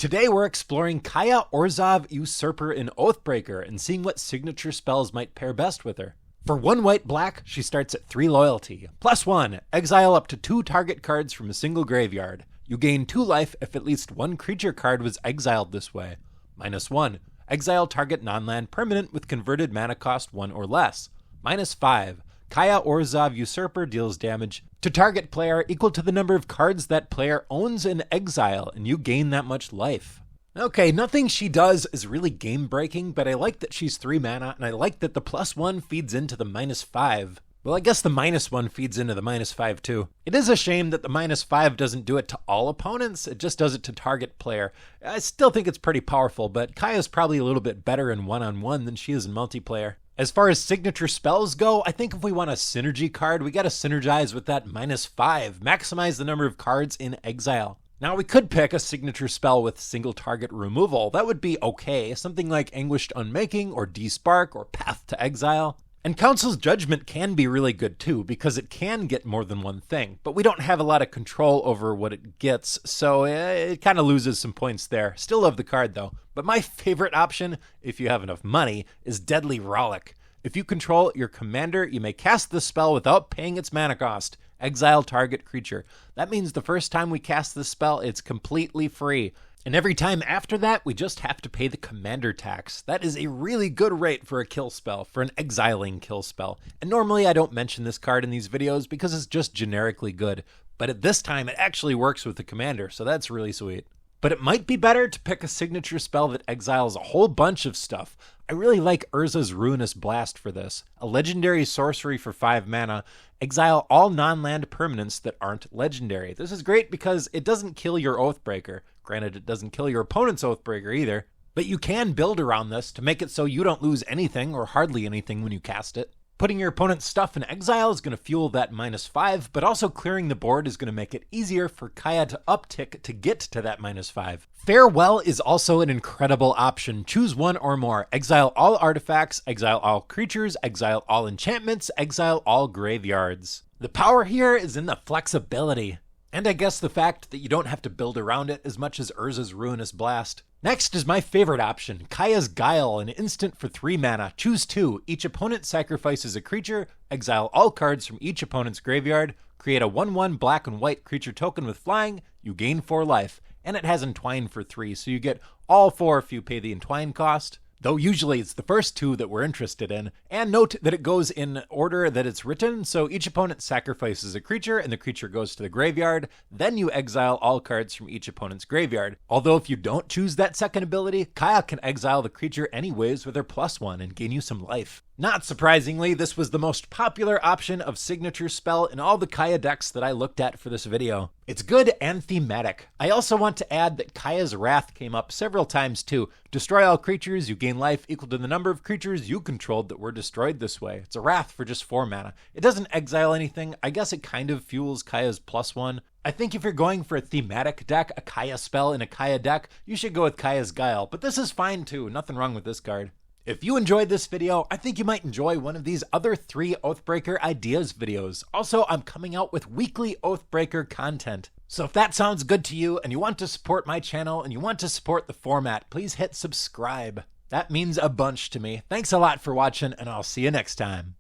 Today we're exploring Kaya Orzhov Usurper in Oathbreaker and seeing what signature spells might pair best with her. For 1 white black, she starts at 3 loyalty. +1, exile up to 2 target cards from a single graveyard. You gain 2 life if at least 1 creature card was exiled this way. -1, exile target non-land permanent with converted mana cost 1 or less. -5, Kaya Orzhov Usurper deals damage to target player equal to the number of cards that player owns in exile, and you gain that much life. Okay, nothing she does is really game-breaking, but I like that she's 3 mana, and I like that the +1 feeds into the -5. Well, I guess the -1 feeds into the -5 too. It is a shame that the -5 doesn't do it to all opponents, it just does it to target player. I still think it's pretty powerful, but Kaya's probably a little bit better in one-on-one than she is in multiplayer. As far as signature spells go, I think if we want a synergy card, we gotta synergize with that -5, maximize the number of cards in exile. Now we could pick a signature spell with single target removal. That would be okay, something like Anguished Unmaking or Despark or Path to Exile. And Council's Judgment can be really good too, because it can get more than one thing, but we don't have a lot of control over what it gets, so it kind of loses some points there. Still love the card though. But my favorite option, if you have enough money, is Deadly Rolic. If you control your commander, you may cast this spell without paying its mana cost. Exile target creature. That means the first time we cast this spell, it's completely free. And every time after that, we just have to pay the commander tax. That is a really good rate for a kill spell, for an exiling kill spell. And normally I don't mention this card in these videos because it's just generically good. But at this time, it actually works with the commander, so that's really sweet. But it might be better to pick a signature spell that exiles a whole bunch of stuff. I really like Urza's Ruinous Blast for this. A legendary sorcery for 5 mana. Exile all non-land permanents that aren't legendary. This is great because it doesn't kill your Oathbreaker. Granted, it doesn't kill your opponent's Oathbreaker either. But you can build around this to make it so you don't lose anything or hardly anything when you cast it. Putting your opponent's stuff in exile is going to fuel that -5, but also clearing the board is going to make it easier for Kaya to uptick to get to that -5. Farewell is also an incredible option. Choose 1 or more. Exile all artifacts, exile all creatures, exile all enchantments, exile all graveyards. The power here is in the flexibility. And I guess the fact that you don't have to build around it as much as Urza's Ruinous Blast. Next is my favorite option, Kaya's Guile, an instant for 3 mana. Choose 2. Each opponent sacrifices a creature, exile all cards from each opponent's graveyard, create a 1/1 black and white creature token with flying, you gain 4 life. And it has Entwine for 3, so you get all 4 if you pay the Entwine cost. Though usually it's the first 2 that we're interested in. And note that it goes in order that it's written, so each opponent sacrifices a creature and the creature goes to the graveyard, then you exile all cards from each opponent's graveyard. Although if you don't choose that second ability, Kaya can exile the creature anyways with her +1 and gain you some life. Not surprisingly, this was the most popular option of signature spell in all the Kaya decks that I looked at for this video. It's good and thematic. I also want to add that Kaya's Wrath came up several times too. Destroy all creatures, you gain life equal to the number of creatures you controlled that were destroyed this way. It's a Wrath for just 4 mana. It doesn't exile anything. I guess it kind of fuels Kaya's +1. I think if you're going for a thematic deck, a Kaya spell in a Kaya deck, you should go with Kaya's Guile, but this is fine too. Nothing wrong with this card. If you enjoyed this video, I think you might enjoy one of these other 3 Oathbreaker ideas videos. Also, I'm coming out with weekly Oathbreaker content. So if that sounds good to you and you want to support my channel and you want to support the format, please hit subscribe. That means a bunch to me. Thanks a lot for watching and I'll see you next time.